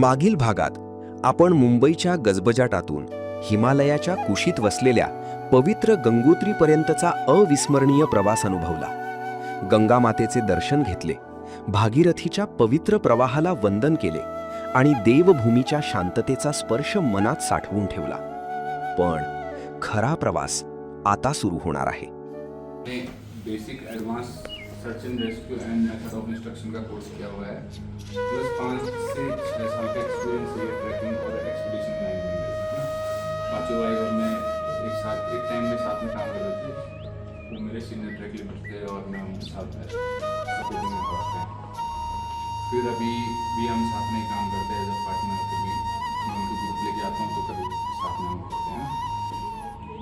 मागील भागात आपण मुंबईच्या गजबजाटातून हिमालयाच्या कुशीत वसलेल्या पवित्र गंगोत्रीपर्यंतचा अविस्मरणीय प्रवास अनुभवला. गंगा मातेचे दर्शन घेतले, भागीरथीच्या पवित्र प्रवाहाला वंदन केले आणि देवभूमीच्या शांततेचा स्पर्श मनात साठवून ठेवला. पण खरा प्रवास आता सुरू होणार आहे. Basic advance search end rescue end method of instruction का कोर्स किया हुआ है, प्लस 5 से 6 साल का एक्सपीरियंस है ट्रैकिंग और एक्सपीडिशन मैनेजमेंट में. पांचों भाई और मैं एक टाइम में साथ में काम कर रहे थे. वो मेरे सीनियर ट्रैक लीडर थे और मैं उनके साथ में सपोर्टिंग में करते हैं. फिर अभी भी हम साथ में ही काम करते हैं एज अ पार्टनर. कभी मैं उनको ग्रुप लेके आता हूँ तो कभी साथ में हम करते हैं.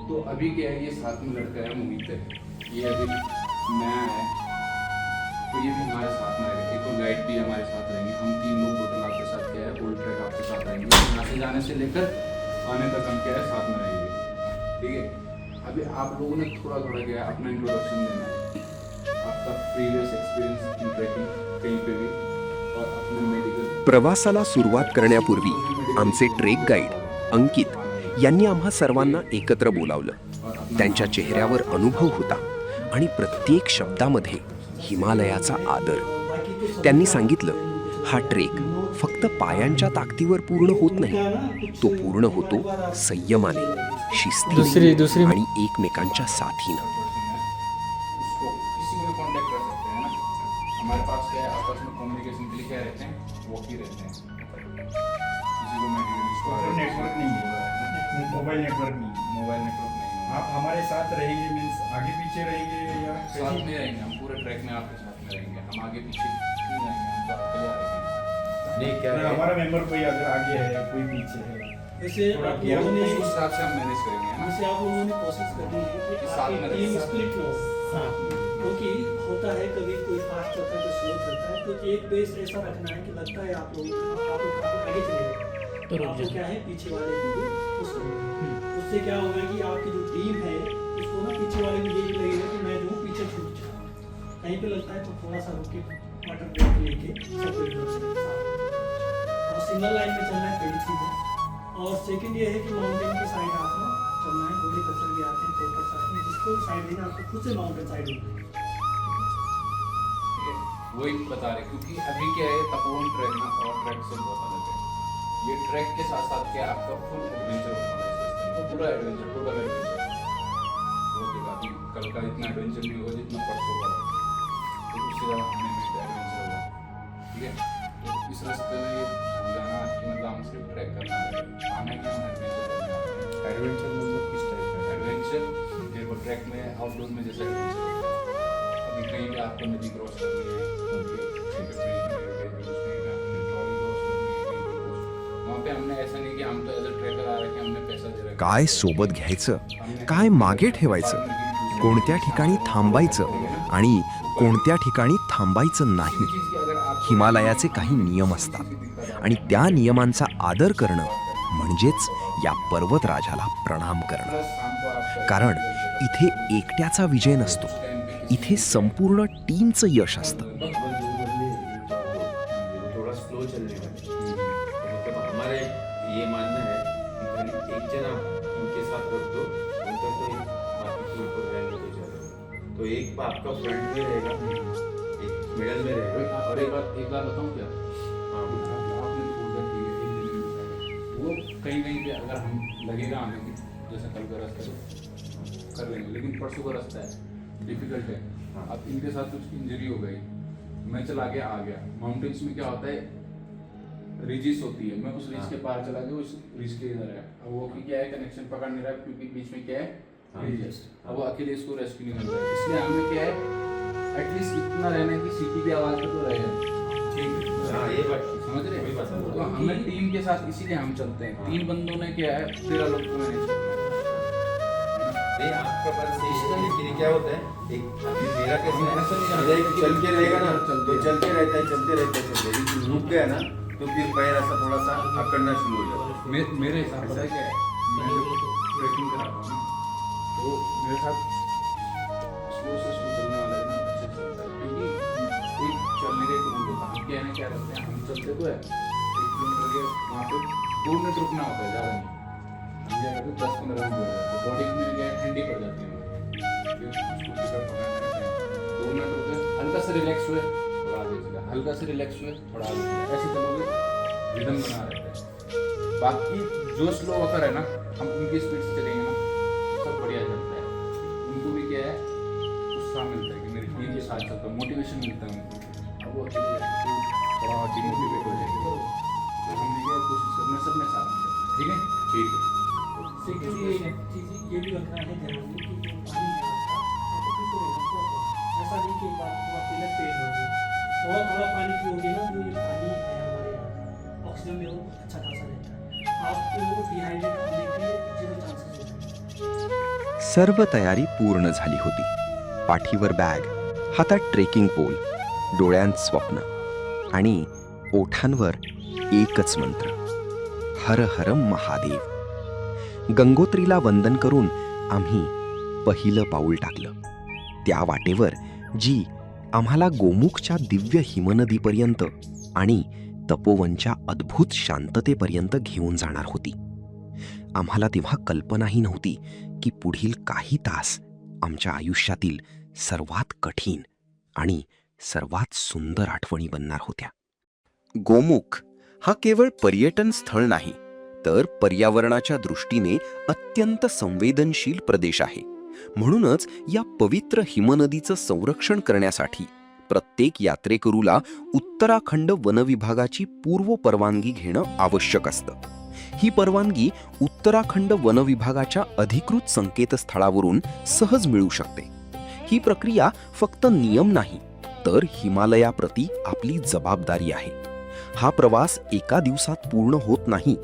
तो अभी क्या है, ये साथ में लड़का है मोहित है, ये अभी नया है, तो ये भी हमारे साथ में रहेगा. एक और गाइड भी हमारे साथ रहेंगे. हम 3 लोग टोटल आपके साथ क्या है ओल्ड ट्रैक आपके साथ रहेंगे. यहाँ से जाने से लेकर आने तक हम क्या है साथ में रहेंगे. ठीक है, अभी आप लोगों ने थोड़ा क्या है अपना इंट्रोडक्शन देना है, आपका प्रीवियस एक्सपीरियंस इन ट्रैकिंग कहीं पे भी और अपने मेडिकल. प्रवासाला सुरुवात करण्यापूर्वी आमचे ट्रेक गाईड अंकित यांनी आम्हा सर्वांना एकत्र बोलावलं. त्यांच्या चेहऱ्यावर अनुभव होता आणि प्रत्येक शब्दामध्ये हिमालयाचा आदर. त्यांनी सांगितलं, हा ट्रेक फक्त पायांच्या ताकदीवर पूर्ण होत नाही, तो पूर्ण होतो संयमाने, शिस्तीने आणि एकमेकांच्या साथीनं. उसको किसी को भी कांटेक्ट कर सकते हैं ना. हमारे पास क्या है आपस में कम्युनिकेशन के लिए क्या रहते हैं, वॉकी रहते हैं. किसी को मेडिकल नेटवर्क नहीं है, मोबाइल नेटवर्क नहीं. आप हमारे साथ रहेंगे मीन्स आगे पीछे रहेंगे या साथ में रहेंगे. हम पूरे ट्रैक में आपके साथ में रहेंगे. हम आगे पीछे नहीं जाएंगे, हम तो अकेले रहेंगे. नहीं क्या है, हमारा मेंबर कोई अगर आगे है कोई पीछे है, वैसे आप लोगों ने उस हिसाब से हम मैनेज करेंगे है ना. वैसे आप लोगों ने कोशिश करनी है कि साथ में आपकी टीम रहें. स्प्लिट हो. हाँ, क्योंकि होता है कभी कोई फास्ट चलता है तो स्लो चलता है, तो एक बेस ऐसा रखना है कि लगता है आप लोग काफी आगे चले गए तो आपको क्या है पीछे वाले को भी पुश करना. उससे क्या होगा कि आपकी जो टीम है उसको ना पीछे वाले को ये भी लगेगा कि मैं जो पीछे छूट जा रहा हूँ. कहीं पे लगता है तो थोड़ा सा रुक के वाटर ब्रेक लेके सेपरेट हो सकते हैं और सिंगल लाइन में चलना है. पहली चीज़ है. और सेकंड ये है कि माउंटेन की साइड आपको चलना है. घोड़े कचर भी आते हैं पेपर साइड में, जिसको साइड देना आपको खुद से माउंटेन साइड होगी. वही बता रहे, क्योंकि अभी क्या है तपोवन ट्रैक ना और ट्रैक से बहुत अलग है. ये ट्रैक के साथ साथ क्या आपका फुल एडवेंचर होने वाला है. तो पूरा एडवेंचर, टोटल एडवेंचर. वो देखा अभी कल का इतना एडवेंचर नहीं होगा जितना परसों का होगा. तो उससे ज़्यादा आने में एडवेंचर होगा. ठीक है, तो इस रास्ते में ये जाना कि मतलब हम सिर्फ ट्रैक करना है, आना कि हम एडवेंचर करना है. एडवेंचर मतलब किस टाइप का एडवेंचर देखो ट्रैक में आउटडोर में जैसा एडवेंचर होता है. अभी कहीं पे आपको नदी क्रॉस करनी है, हमने ऐसा नहीं कि हम तो एज अ ट्रैकर आ रहे हैं, हमने पैसा दे रखा. काय सोबत घ्यायचं, काय मागे ठेवायचं, कोणत्या ठिकाणी थांबायचं आणि कोणत्या ठिकाणी थांबायचं नाही, हिमालयाचे काही नियम असतात आणि त्या नियमांचा आदर करणं म्हणजेच या पर्वतराजाला प्रणाम करणं. कारण इथे एकट्याचा विजय नसतो, इथे संपूर्ण टीमचं यश असतं. थोड़ा स्लो चलने वाले. मतलब हमारे ये मानना है कि खाली एक जना उनके साथ रख दो, उनका तो बाकी कोई ऊपर रहने को जा रहा. तो एक आपका फ्रंट में रहेगा, एक मिडल में रहेगा. और एक बात बताऊं क्या, आपने बोला कि वो कहीं पे अगर हम लगेगा हमें कि जैसे कल का रास्ता तो कर लेंगे, लेकिन परसों का रास्ता है डिफिकल्ट है. अब इनके साथ कुछ इंजरी हो गई, मैं चला गया आ गया. माउंटेन्स में क्या होता है, रिजिस होती है. मैं उस रिज के पार चला गया, उस रिज के इधर है. अब वो क्या है कनेक्शन पकड़ नहीं रहा क्योंकि बीच में क्या है रिज. अब वो अकेले इसको रेस्क्यू नहीं कर रहा. इसलिए हमें क्या है एटलीस्ट इतना रहना है कि सीटी की आवाज पे तो रहे. ठीक है, ये बात समझ रहे हैं. तो हमें टीम के साथ इसीलिए हम चलते हैं. 3 बंदों ने क्या है 13 लोग को मैनेज करना है. आपका पास लेकिन क्या होता है, एक अभी मेरा कैसे ऐसा नहीं है, एक चल के रहेगा ना तो चलते रहता है लेकिन रुक गया ना तो फिर पैर ऐसा थोड़ा सा अकड़ना शुरू हो जाता है. मेरे हिसाब से क्या है, मैं जब ट्रैकिंग करा रहा हूँ ना तो मेरे साथ स्लो से स्लो चलने वाला है ना अच्छे से चलता है. क्योंकि एक चलने का एक रूल होता है. हम क्या रहते हैं, हम चलते तो है 1 किलोमीटर लगे वहाँ पे 2 मिनट रुकना होता है, ज़्यादा नहीं। हम क्या करते 10-15 मिनट हो जाते हैं, बॉडी में क्या ठंडी पड़ जाती है, फिर उसको पिकअप पकड़ना है। 2 मिनट रुके, हल्का से रिलैक्स हुए, थोड़ा आगे चला, हल्का से रिलैक्स हुए, थोड़ा आगे चला, ऐसे चलोगे रिदम बना रहता है। बाकी जो स्लो वॉकर है ना, हम उनकी स्पीड से चलेंगे ना, सब बढ़िया चलता है। उनको भी क्या है, उत्साह मिलता है कि मेरी टीम के साथ चलता है, मोटिवेशन मिलता है उनको। अब वो अकेले थोड़ा डिमोटिवेट हो जाएगी, तो हमने क्या कोशिश करना है सबने साथ में चलना है, ठीक है। सेकेंडली चीज़ें ये भी रखना है ध्यान में कि जो पानी है आपका आपको पीते रहना प्रॉपर। ऐसा नहीं कि एक बार पूरा पिलर पेट हो गया, थोड़ा थोड़ा पानी पियोगे ना, जो ये पानी है हमारे यहाँ ऑक्सीजन लेवल अच्छा खासा रहता है, आपको डिहाइड्रेट होने के 0 चांसेस होते हैं। सर्व तयारी पूर्ण झाली होती. पाठीवर बॅग, हातात ट्रेकिंग पोल, डोळ्यांत स्वप्न आणि ओठांवर एकच मंत्र, हर हर महादेव. गंगोत्रीला वंदन करून आम्ही पहिलं पाऊल टाकलं. त्या वाटेवर जी आम्हाला गोमुखच्या दिव्य हिमनदीपर्यंत आणि तपोवनच्या अद्भुत शांततेपर्यंत घेऊन जाणार होती. आम्हाला तेव्हा कल्पनाही नव्हती की पुढील काही तास आमच्या आयुष्यातील सर्वात कठीण आणि सर्वात सुंदर आठवणी बनणार होत्या. गोमुख हा केवळ पर्यटन स्थळ नाही, तर पर्यावरणाच्या दृष्टीने अत्यंत संवेदनशील प्रदेश आहे. म्हणूनच या पवित्र हिमनदीचं संरक्षण करण्यासाठी प्रत्येक यात्रेकरूला उत्तराखंड वनविभागाची पूर्व परवानगी घेणं आवश्यक असतं. ही परवानगी उत्तराखंड वनविभागाच्या अधिकृत संकेतस्थळावरून सहज मिळू शकते. ही प्रक्रिया फक्त नियम नाही, तर हिमालयाप्रती आपली जबाबदारी आहे. हा प्रवास एका दिवसात पूर्ण होत नाही.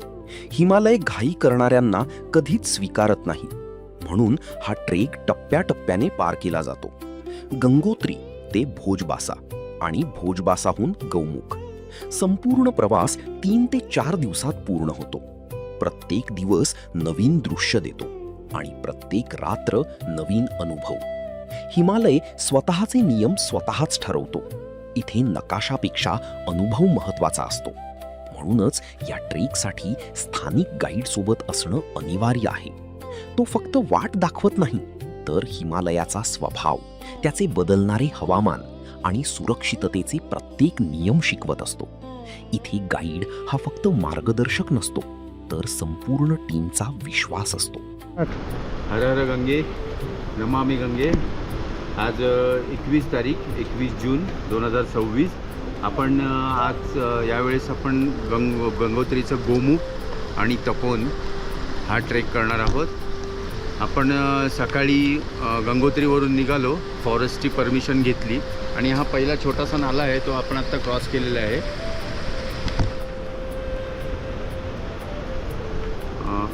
हिमालय घाई करणाऱ्यांना कधीच स्वीकारत नाही. म्हणून हा ट्रेक टप्प्याटप्प्याने पार केला जातो. गंगोत्री ते भोजबासा आणि भोजबासाहून गौमुख. संपूर्ण प्रवास 3 ते 4 दिवसात पूर्ण होतो. प्रत्येक दिवस नवीन दृश्य देतो आणि प्रत्येक रात्र नवीन अनुभव. हिमालय स्वतःचे नियम स्वतःच ठरवतो. इथे नकाशापेक्षा अनुभव महत्वाचा असतो. म्हणूनच या ट्रेकसाठी स्थानिक गाईड सोबत असणं अनिवार्य आहे. तो फक्त वाट दाखवत नाही, तर हिमालयाचा स्वभाव, त्याचे बदलणारे हवामान आणि सुरक्षिततेचे प्रत्येक नियम शिकवत असतो. इथे गाईड हा फक्त मार्गदर्शक नसतो, तर संपूर्ण टीमचा विश्वास असतो. हर हर गंगे, नमामि गंगे. आज 21 जून 2026. आपण आज यावेळेस आपण गंगोत्रीचं गोमुख आणि तपोवन हा ट्रेक करणार आहोत. आपण सकाळी गंगोत्रीवरून निघालो, फॉरेस्टची परमिशन घेतली आणि हा पहिला छोटासा नाला आहे तो आपण आत्ता क्रॉस केलेला आहे.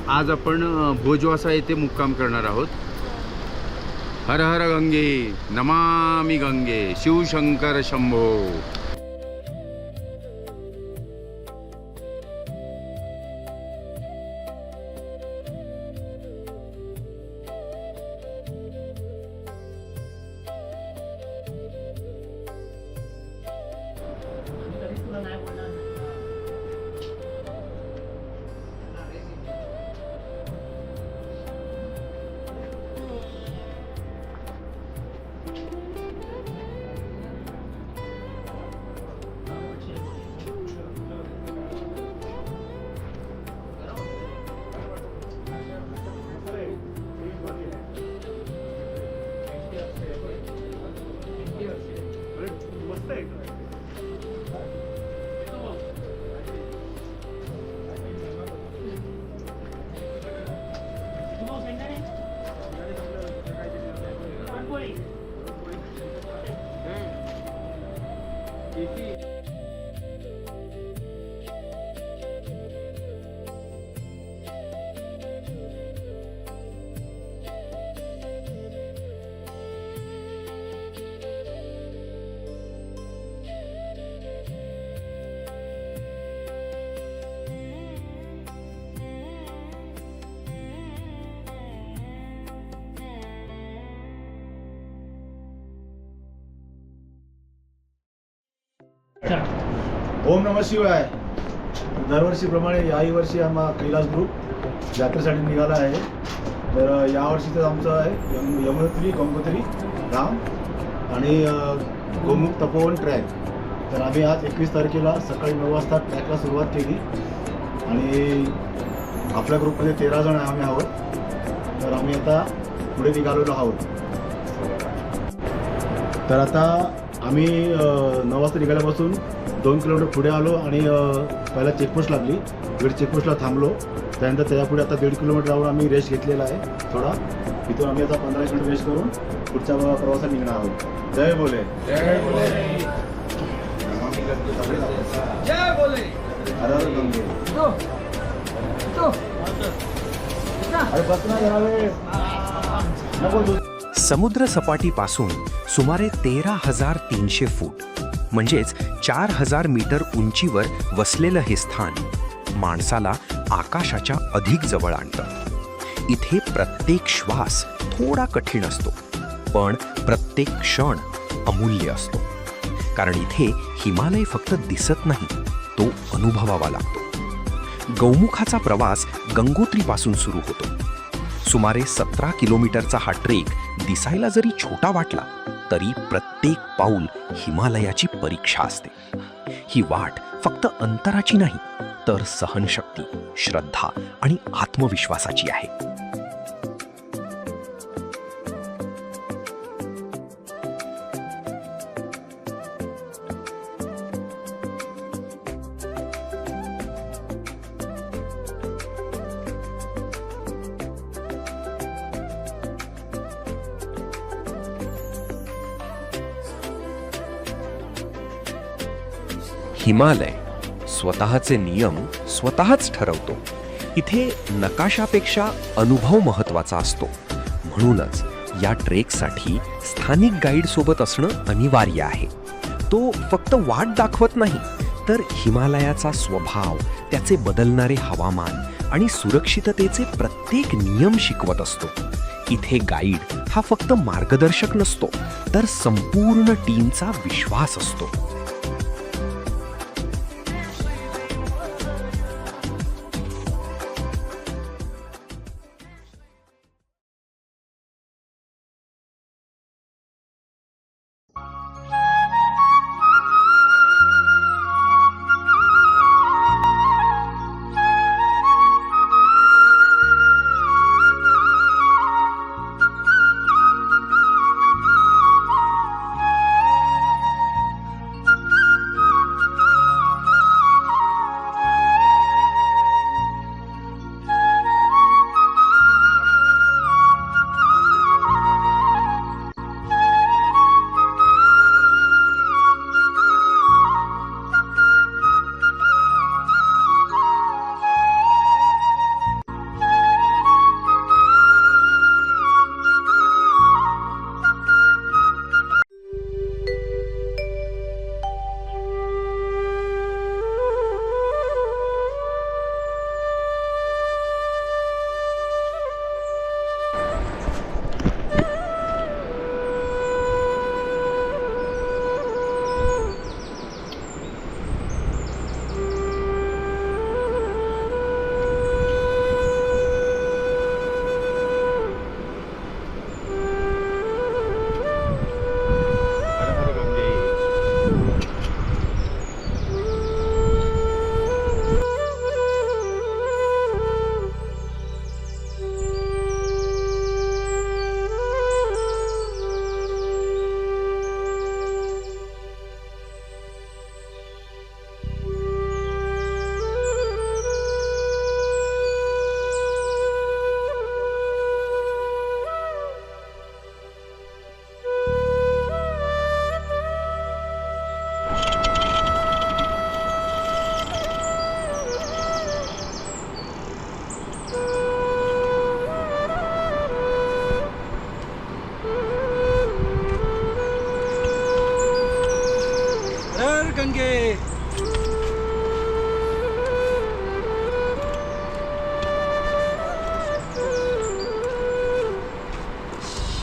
आज आपण भोजवासा येथे मुक्काम करणार आहोत. हर हर गंगे, नमामि गंगे, शिवशंकर शंभो. ओम नमः शिवाय. दरवर्षीप्रमाणे याही वर्षी आम्हा कैलास ग्रुप यात्रेसाठी निघाला आहे. तर यावर्षीचं आमचं आहे यमुनोत्री गंगोत्री धाम आणि गोमुख तपोवन ट्रॅक. तर आम्ही आज 21 तारखेला सकाळी 9 वाजता ट्रॅकला सुरुवात केली आणि आपल्या ग्रुपमध्ये 13 जण आम्ही आहोत. तर आम्ही आता पुढे निघालेलो आहोत. तर आता आम्ही 9 वाजता निघाल्यापासून 2 किलोमीटर पुढे आलो आणि पहिला चेकपोस्ट लागली. वेळ चेकपोस्टला थांबलो. त्यानंतर त्याच्यापुढे आता 1.5 किलोमीटर जाऊन आम्ही रेस्ट घेतलेला आहे थोडा. तिथून आम्ही आता 15 मिनिट रेस्ट करून पुढच्या प्रवासात निघणार आहोत. जय बोले. जय बोले. जय बोले. हर हर गंगे. अरे बस ना जरा वेळ. नको तू. समुद्र सपाटीपासून सुमारे 13,300 फूट म्हणजेच 4,000 मीटर उंचीवर वसलेलं हे स्थान माणसाला आकाशाच्या अधिक जवळ आणतं. इथे प्रत्येक श्वास थोडा कठीण असतो, पण प्रत्येक क्षण अमूल्य असतो. कारण इथे हिमालय फक्त दिसत नाही, तो अनुभवावा लागतो. गौमुखाचा प्रवास गंगोत्रीपासून सुरू होतो. सुमारे 17 किलोमीटरचा हा ट्रेक दिसायला जरी छोटा वाटला तरी प्रत्येक पाऊल हिमालयाची परीक्षा असते. ही वाट फक्त अंतराची नाही तर सहनशक्ती, श्रद्धा आणि आत्मविश्वासाची आहे. हिमालय स्वतःचे नियम स्वतःच ठरवतो. इथे नकाशापेक्षा अनुभव महत्त्वाचा असतो. म्हणूनच या ट्रेकसाठी स्थानिक गाईड सोबत असणं अनिवार्य आहे. तो फक्त वाट दाखवत नाही तर हिमालयाचा स्वभाव, त्याचे बदलणारे हवामान आणि सुरक्षिततेचे प्रत्येक नियम शिकवत असतो. इथे गाईड हा फक्त मार्गदर्शक नसतो तर संपूर्ण टीमचा विश्वास असतो.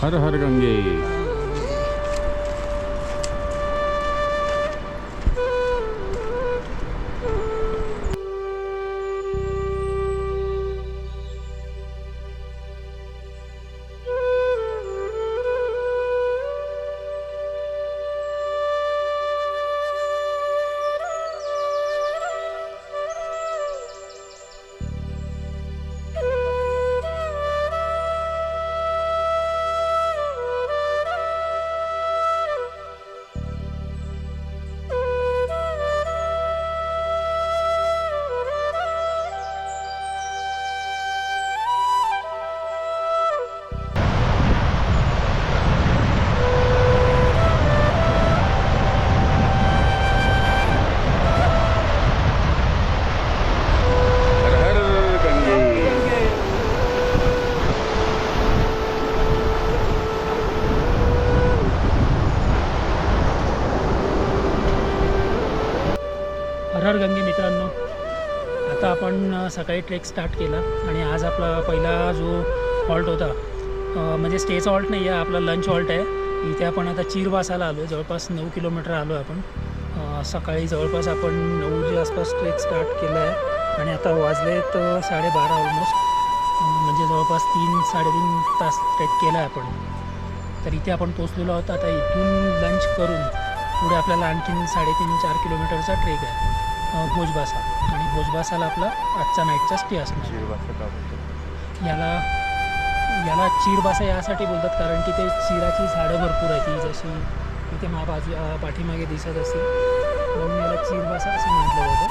हर हर गंगे. हर गंगे मित्रांनो, आता आपण सकाळी ट्रेक स्टार्ट केला आणि आज आपला पहिला जो हॉल्ट होता म्हणजे स्टेचा हॉल्ट नाही आहे, आपला लंच हॉल्ट आहे. इथे आपण आता चिरबासाला आलो आहे. जवळपास 9 किलोमीटर आलो आहे आपण. सकाळी जवळपास आपण 9च्या आसपास ट्रेक स्टार्ट केला आहे आणि आता वाजले तर 12:30 ऑलमोस्ट, म्हणजे जवळपास 3-3.5 तास ट्रेक केला आहे आपण. तर इथे आपण पोचलेलो आहोत. आता इथून लंच करून पुढे आपल्याला आणखीन 3.5-4 किलोमीटरचा ट्रेक आहे भोजबासा. आणि भोजबासाला आपला आजचा नाईटचा स्टे असणार. याला चिरबासा यासाठी बोलतात कारण की ते चिराची झाडं भरपूर आहेत, ती जशी इथे पाठीमागे दिसत असतील, म्हणून याला चिरबासा असं म्हटलं जातं.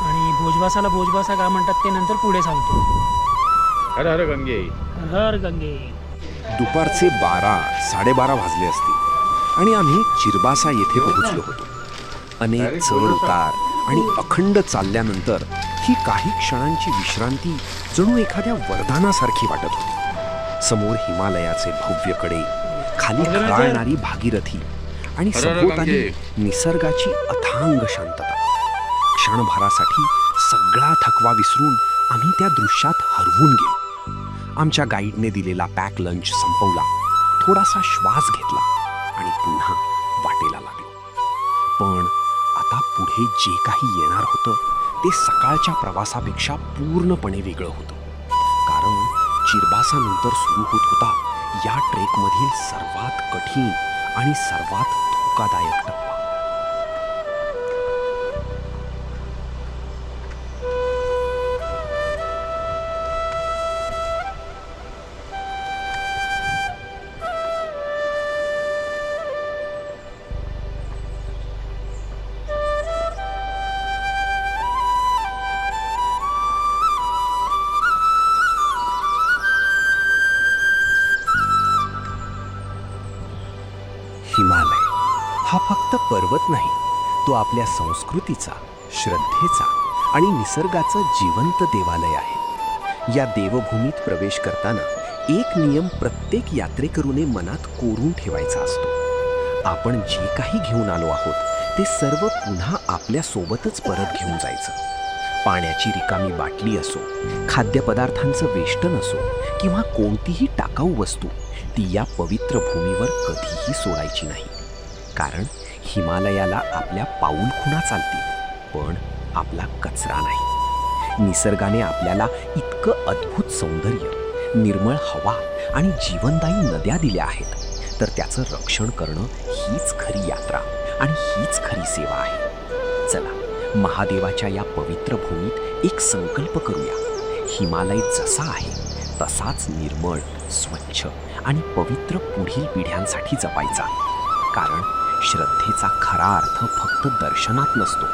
आणि भोजबासाला भोजबासा का म्हणतात ते नंतर पुढे सांगतो. हर हर गंगे. हर गंगे. दुपारचे 12-12:30 वाजले असतील आणि आम्ही चिरबासा येथे पोहोचलो होतो. अनेक चढ उतार आणि अखंड चालल्यानंतर ही काही क्षणांची विश्रांती जणू एखाद्या वरदानासारखी वाटत होती. समोर हिमालयाचे भव्य कडे, खाली खळाळणारी भागीरथी आणि सभोवताली निसर्गाची अथांग शांतता. क्षणभरासाठी सगळा थकवा विसरून आम्ही त्या दृश्यात हरवून गेलो. आमच्या गाईडने दिलेला पॅक लंच संपवला, थोडासा श्वास घेतला आणि पुन्हा वाटेला लागलो. पण आता पुढे जे काही येणार होतं ते सकाळच्या प्रवासापेक्षा पूर्णपणे वेगळं होतं. कारण चिरबासानंतर सुरू होत होता या ट्रेकमधील सर्वात कठीण आणि सर्वात धोकादायक टप्पा. हिमालय हा फक्त पर्वत नाही, तो आपल्या संस्कृतीचा, श्रद्धेचा आणि निसर्गाचं जिवंत देवालय आहे. या देवभूमीत प्रवेश करताना एक नियम प्रत्येक यात्रेकरूने मनात कोरून ठेवायचा असतो. आपण जे काही घेऊन आलो आहोत ते सर्व पुन्हा आपल्यासोबतच परत घेऊन जायचं. पाण्याची रिकामी बाटली असो, खाद्यपदार्थांचं वेष्टन असो किंवा कोणतीही टाकाऊ वस्तू, ती या पवित्र भूमीवर कधीही सोडायची नाही. कारण हिमालयाला आपल्या पाऊलखुणा चालतील, पण आपला कचरा नाही. निसर्गाने आपल्याला इतकं अद्भुत सौंदर्य, निर्मळ हवा आणि जीवनदायी नद्या दिल्या आहेत, तर त्याचं रक्षण करणं हीच खरी यात्रा आणि हीच खरी सेवा आहे. चला, महादेवाच्या या पवित्र भूमीत एक संकल्प करूया. हिमालय जसा आहे तसाच निर्मळ, स्वच्छ आणि पवित्र पुढील पिढ्यांसाठी जपायचा. कारण श्रद्धेचा खरा अर्थ फक्त दर्शनात नसतो,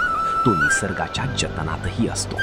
तो निसर्गाच्या जतनातही असतो.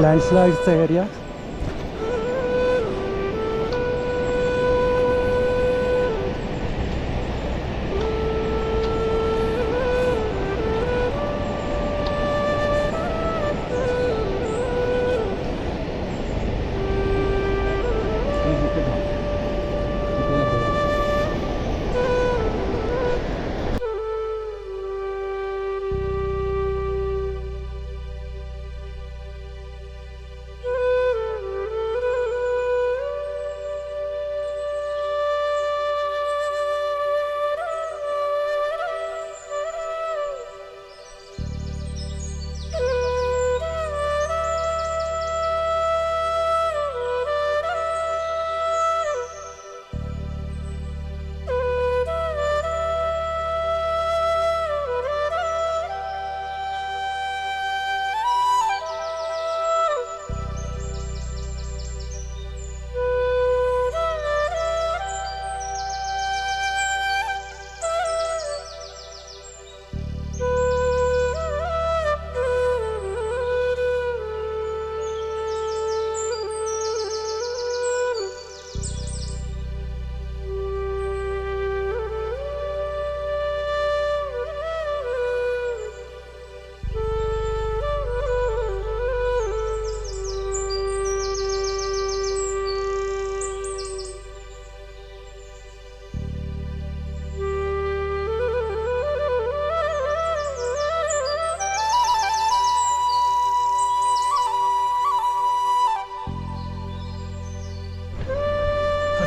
लँडस्लाईडचा एरिया.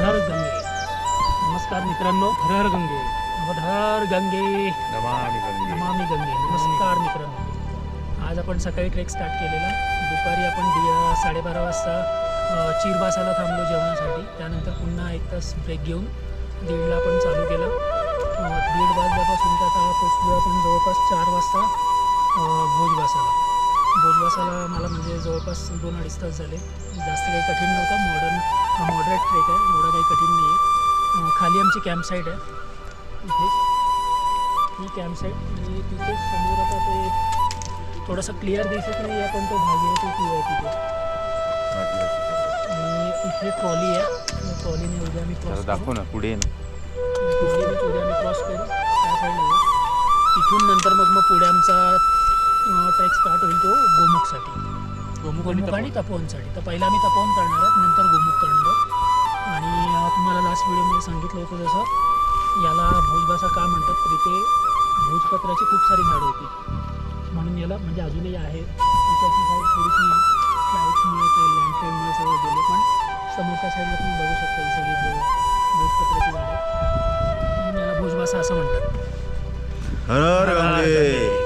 हर गंगे. नमस्कार मित्रांनो. हर गंगे. हर गंगे. नमामि गंगे. नमस्कार मित्रांनो. आज आपण सकाळी ट्रेक स्टार्ट केलेला. दुपारी आपण 12:30 वाजता चिरबासाला थांबलो जेवणासाठी. त्यानंतर पुन्हा 1 तास ब्रेक घेऊन 1:30ला आपण चालू केलं. 1:30 वाजल्यापासून तर आता पोचलो आपण जवळपास 4 वाजता भोजबासाला मला म्हणजे जवळपास 2-2.5 तास झाले. जास्त काही कठीण नव्हतं. मॉडरेट ट्रेक आहे, एवढा काही कठीण नाही आहे. खाली आमची कॅम्प साईट आहे इथेच. ही कॅम्प साईट आणि तिथे समोर आता ते थोडंसं क्लिअर दिसत नाही आहे पण तो भाग आहे तो आहे तिथे. आणि इथे ट्रॉली आहे. या ट्रॉलीने उद्या आम्ही क्रॉस दाखव ना पुढे ट्रॉलीने उद्या आम्ही क्रॉस करू त्या साईडला. तिथून नंतर मग पुढे आमचा ट्रेक स्टार्ट होईल तो गोमुखसाठी. गोमुख आणि तपोवनसाठी. तर पहिला आम्ही तपोवन करणार आहेत, नंतर गोमुख करणार आहोत. आणि तुम्हाला लास्ट व्हिडिओमध्ये सांगितलं होतं जसं याला भोजबासा का म्हणतात, तर इथे भोजपत्राची खूप सारी झाडं होती म्हणून याला म्हणजे अजूनही आहे. इकडची साईड थोडीशी स्लाईड्समुळे ते लँडस्लाईडमुळे सगळं गेले, पण समोरच्या साईडला तुम्ही बघू शकता ही सगळी भोजपत्राची झाडं म्हणून याला भोजबासा असं म्हणतात. हर गंगे.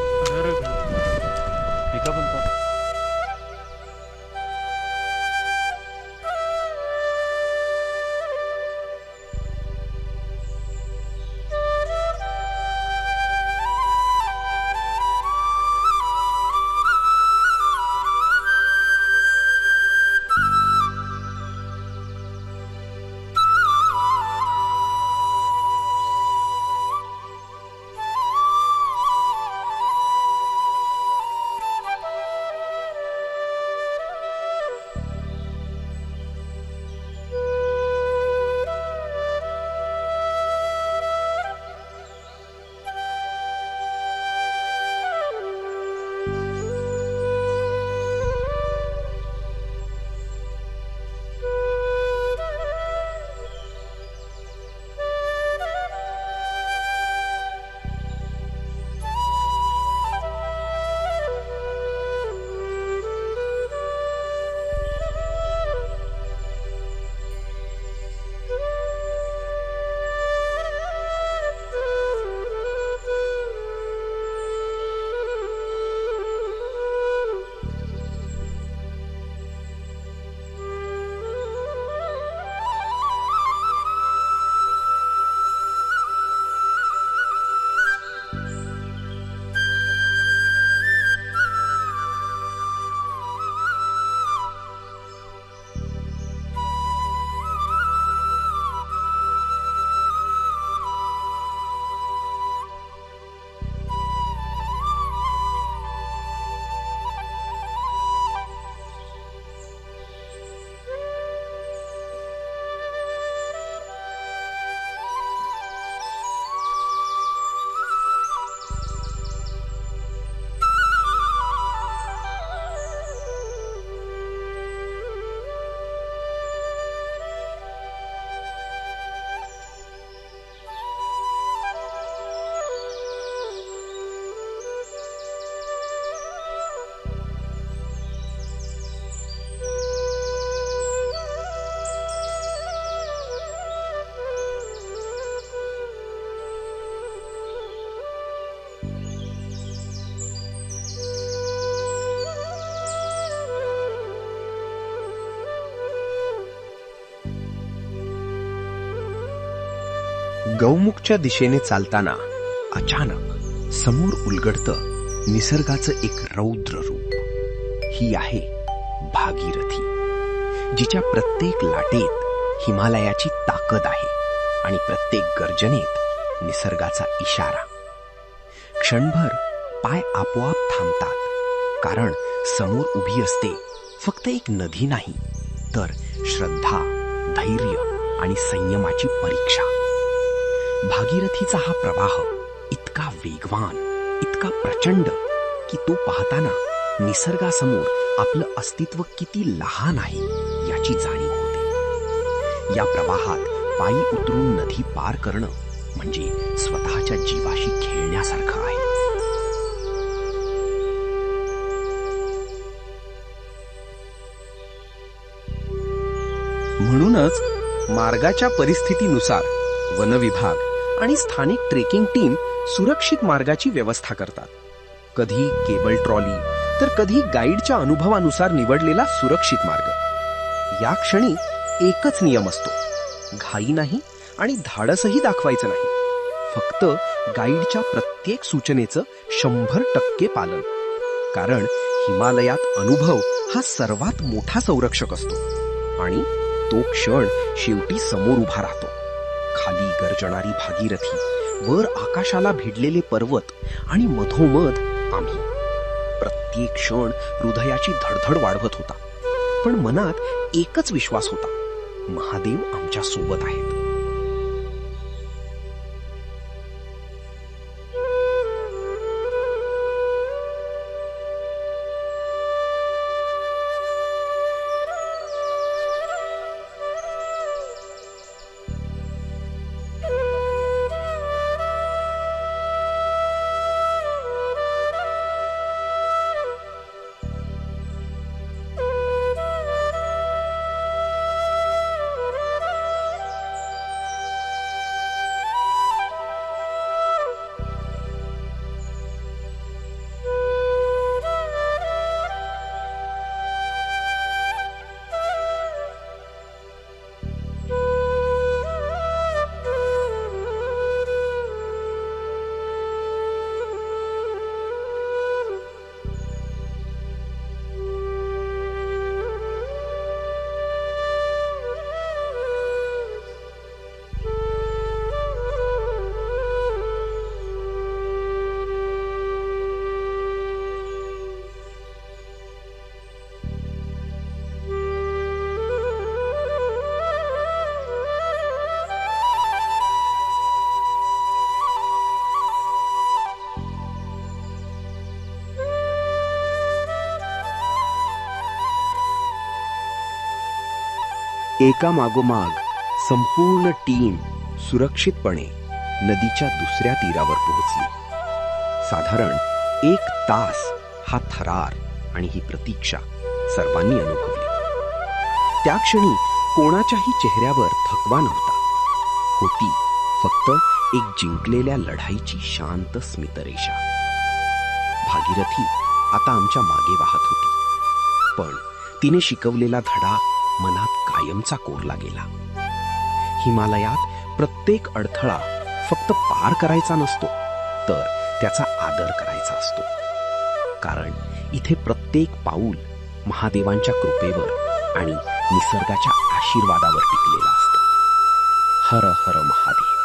गौमुखच्या दिशेने चालताना अचानक समोर उलगडतं निसर्गाचं एक रौद्र रूप. ही आहे भागीरथी, जिच्या प्रत्येक लाटेत हिमालयाची ताकद आहे आणि प्रत्येक गर्जनेत निसर्गाचा इशारा. क्षणभर पाय आपोआप थांबतात, कारण समोर उभी असते फक्त एक नदी नाही, तर श्रद्धा, धैर्य आणि संयमाची परीक्षा. भागीरथीचा हा प्रवाह इतका वेगवान, इतका प्रचंड की तो पाहताना निसर्गासमोर आपलं अस्तित्व किती लहान आहे याची जाणीव होते. या प्रवाहात पायी उतरून नदी पार करणं म्हणजे स्वतःच्या जीवाशी खेळण्यासारखं आहे. म्हणूनच मार्गाच्या परिस्थितीनुसार वन विभाग आणि स्थानिक ट्रेकिंग टीम सुरक्षित मार्गाची व्यवस्था करतात. कधी केबल ट्रॉली, तर कधी गाईडच्या अनुभवानुसार निवडलेला सुरक्षित मार्ग. या क्षणी एकच नियम असतो, घाई नाही आणि धाडसही दाखवायचं नाही, फक्त गाईडच्या प्रत्येक सूचनेचं 100% पालन. कारण हिमालयात अनुभव हा सर्वात मोठा संरक्षक असतो आणि तो क्षण शेवटी समोर उभा राहतो. खाली गर्जणारी भागीरथी, वर आकाशाला भिडलेले पर्वत आणि मधोमध आम्ही. प्रत्येक क्षण हृदयाची धडधड वाढवत होता, पण मनात एकच विश्वास होता, महादेव आमच्या सोबत आहेत. एका मागोमाग संपूर्ण टीम सुरक्षितपणे नदीच्या दुसऱ्या तीरावर पोहोचली. साधारण 1 तास हा थरार आणि ही प्रतीक्षा सर्वांनी अनुभवली. त्या क्षणी कोणाच्याही चेहऱ्यावर थकवा नव्हता. होती फक्त एक जिंकलेल्या लढाईची शांत स्मितरेषा. भागीरथी आता आमच्या मागे वाहत होती, पण तिने शिकवलेला धडा मनात कायमचा कोरला गेला. हिमालयात प्रत्येक अडथळा फक्त पार करायचा नसतो, तर त्याचा आदर करायचा असतो. कारण इथे प्रत्येक पाऊल महादेवांच्या कृपेवर आणि निसर्गाच्या आशीर्वादावर टिकलेलं असतं. हर हर महादेव.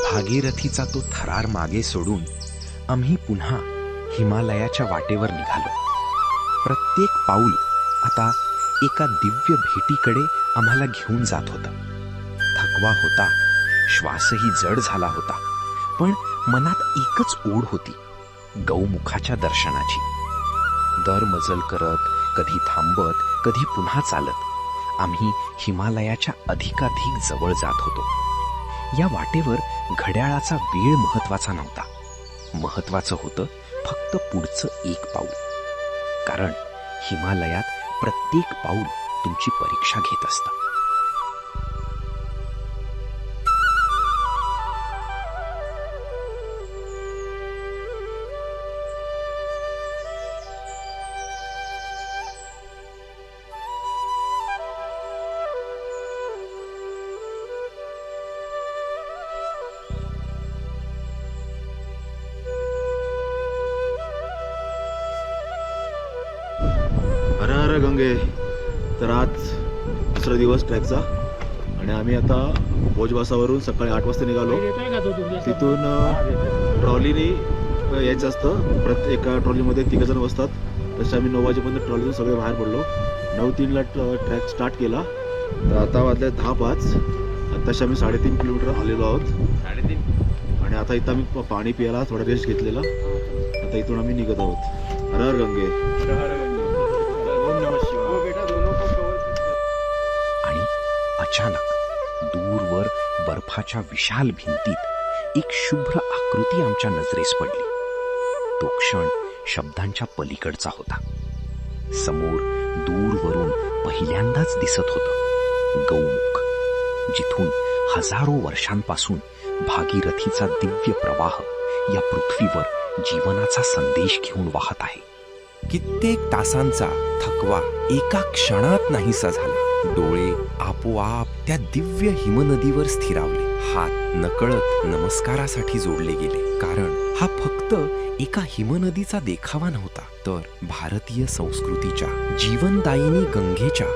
भागीरथीचा तो थरार मागे सोडून आम्ही पुन्हा हिमालयाच्या वाटेवर निघालो. प्रत्येक पाऊल आता एका दिव्य भेटीकडे आम्हाला घेऊन जात होतं. थकवा होता, श्वासही जड झाला होता, पण मनात एकच ओढ होती, गौमुखाच्या दर्शनाची. दर मजल करत, कधी थांबत, कधी पुन्हा चालत आम्ही हिमालयाच्या अधिकाधिक जवळ जात होतो. या वाटेवर घड्याळाचा वेळ महत्वाचा नव्हता. महत्वाचं होतं फक्त पुढचं एक पाऊल. कारण हिमालयात प्रत्येक पाऊल तुमची परीक्षा घेत असतं. हर हर गंगे. तर आज दुसरा दिवस ट्रॅकचा आणि आम्ही आता भोजवासावरून सकाळी 8 वाजता निघालो. तिथून ट्रॉलीने यायचं असतं. प्रत्येक एका ट्रॉलीमध्ये 3 जण बसतात. तसे आम्ही 9 वाजेपर्यंत ट्रॉलीतून सगळे बाहेर पडलो. 9:03ला ट्रॅक स्टार्ट केला. तर आता वाजले 10:05. तसे आम्ही 3.5 किलोमीटर आलेलो आहोत. 3.5. आणि आता इथं आम्ही पाणी प्यायला थोडा रेस्ट घेतलेला. आता इथून आम्ही निघत आहोत. हर हर गंगे. आणि अचानक दूरवर बर्फाच्या विशाल भिंतीत एक शुभ्र आकृती आमच्या नजरेस पडली. तो क्षण शब्दांच्या पलीकडचा होता. समोर दूरवरून पहिल्यांदाच दिसत होतं गौमुख, जिथून हजारो वर्षांपासून भागीरथीचा दिव्य प्रवाह या पृथ्वीवर जीवनाचा संदेश घेऊन वाहत आहे. कित्येक तासांचा थकवा एका क्षणात नाहीसा झाला. डोळे आपोआप त्या दिव्य हिमनदीवर स्थिरावले. हात नकळत नमस्कारासाठी जोडले गेले. कारण हा फक्त एका हिमनदीचा देखावा नव्हता, तर भारतीय संस्कृतीच्या जीवनदायिनी गंगेच्या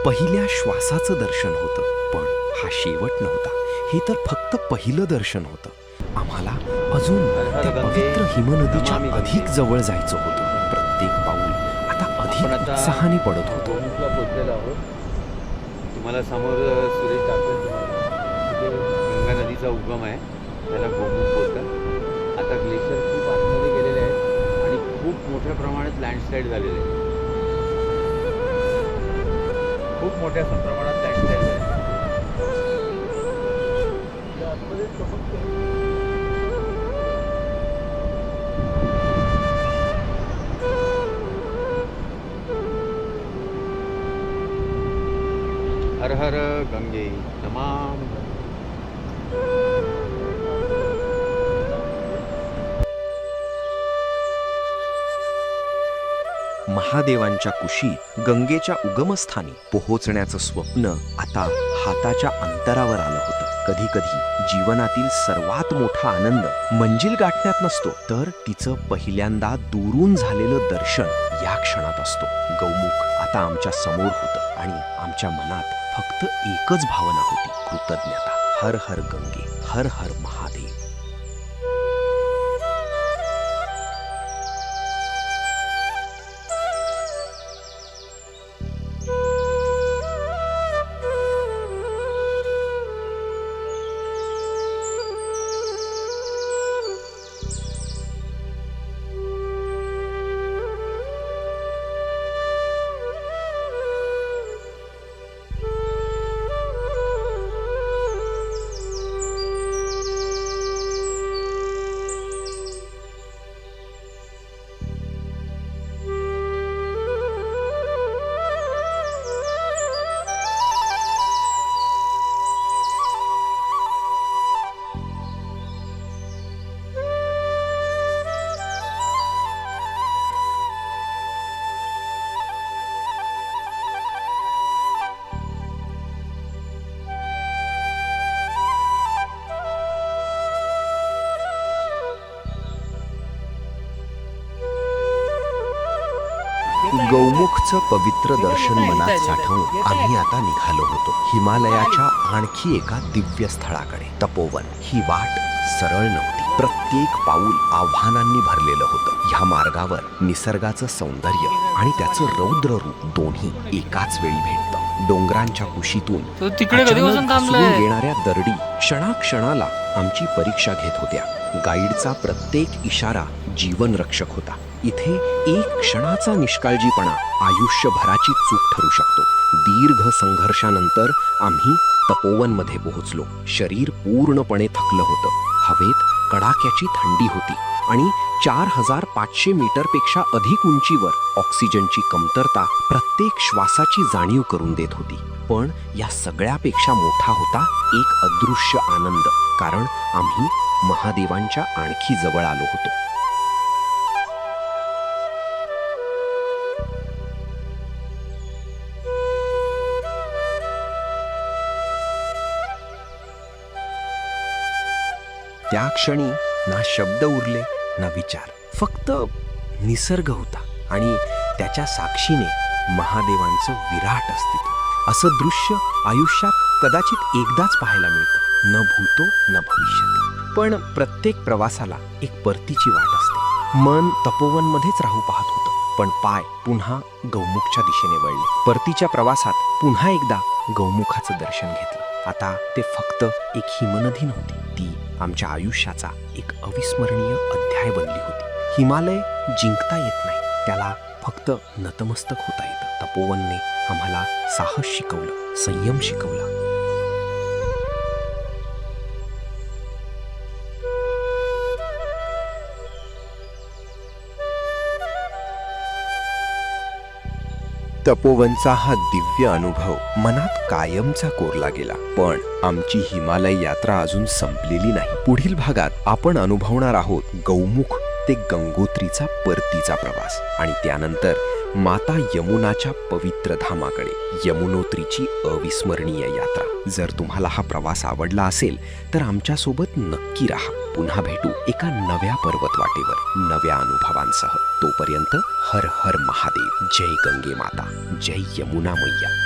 पहिल्या श्वासाचं दर्शन होतं. पण हा शेवट नव्हता, हे तर फक्त पहिलं दर्शन होतं. आम्हाला अजून त्या पवित्र हिमनदीच्या अधिक जवळ जायचं होतं. प्रत्येक पाऊल आता अधिक उत्साहाने पडत होतो. गोमुखला पोहोचलेलो आहोत. तुम्हाला समोर सुरेश दाखवेल. तिथे गंगा नदीचा उगम आहे, त्याला गोमुख बोलतात. आता ग्लेशियर खूप आतमध्ये गेलेले आहेत आणि खूप मोठ्या प्रमाणात लँडस्लाईड झालेले आहे. खूप मोठ्या प्रमाणात लँडस्लाईड झाले. हर हर गंगे नमाम. महादेवांच्या कुशीत गंगेच्या उगमस्थानी पोहोचण्याचं स्वप्न आता हाताच्या अंतरावर आलं होतं. कधी कधी जीवनातील सर्वात मोठा आनंद मंजिल गाठण्यात नसतो, तर तिचं पहिल्यांदा दुरून झालेलं दर्शन या क्षणात असतो. गौमुख आता आमच्या समोर होतं आणि आमच्या मनात फक्त एकच भावना होती, कृतज्ञता. हर हर गंगे, हर हर महादेव. गौमुखचं पवित्र दर्शन मनात साठवून आम्ही आता निघालो होतो हिमालयाच्या आणखी एका दिव्य स्थळाकडे. तपोवन. ही वाट सरळ नव्हती. प्रत्येक पाऊल आव्हानांनी भरलेलं होतं. ह्या मार्गावर निसर्गाचं सौंदर्य आणि त्याचं रौद्र रूप दोन्ही एकाच वेळी भेटतं. डोंगरांच्या कुशीतून अचानक घसरून येणाऱ्या दरडी क्षणाक्षणाला आमची परीक्षा घेत होत्या. गाईडचा प्रत्येक इशारा जीवनरक्षक होता. इथे एक क्षणाचा निष्काळजीपणा आयुष्यभराची चूक ठरू शकतो. दीर्घ संघर्षानंतर आम्ही तपोवनमध्ये पोहोचलो. शरीर पूर्णपणे थकलं होतं. हवेत कडाक्याची थंडी होती आणि 4500 मीटरपेक्षा अधिक उंचीवर ऑक्सिजनची कमतरता प्रत्येक श्वासाची जाणीव करून देत होती. पण या सगळ्यापेक्षा मोठा होता एक अदृश्य आनंद, कारण आम्ही महादेवांच्या आणखी जवळ आलो होतो. त्या क्षणी ना शब्द उरले ना विचार, फक्त निसर्ग होता आणि त्याच्या साक्षीने महादेवांचं विराट अस्तित्व. असं दृश्य आयुष्यात कदाचित एकदाच पाहायला मिळतं, न भूतो न भविष्यात. पण प्रत्येक प्रवासाला एक परतीची वाट असते. मन तपोवनमध्येच राहू पाहत होतं, पण पाय पुन्हा गौमुखच्या दिशेने वळले. परतीच्या प्रवासात पुन्हा एकदा गौमुखाचं दर्शन घेतलं. आता ते फक्त एक हिमनदी नव्हती, ती आमच्या आयुष्याचा एक अविस्मरणीय अध्याय बनली होती. हिमालय जिंकता येत नाही, त्याला फक्त नतमस्तक होता येतं. तपोवनने आम्हाला साहस शिकवलं, संयम शिकवला. तपोवनचा हा दिव्य अनुभव मनात कायमचा कोरला गेला. पण आमची हिमालय यात्रा अजून संपलेली नाही. पुढील भागात आपण अनुभवणार आहोत गौमुख ते गंगोत्रीचा परतीचा प्रवास आणि त्यानंतर माता यमुनाच्या पवित्र धामाकडे, यमुनोत्रीची अविस्मरणीय यात्रा. जर तुम्हाला हा प्रवास आवडला असेल तर आमच्यासोबत नक्की राहा. पुन्हा भेटू एका नव्या पर्वत वाटेवर, नव्या अनुभवांसह. तोपर्यंत हर हर महादेव. जय गंगे माता, जय यमुना मैया.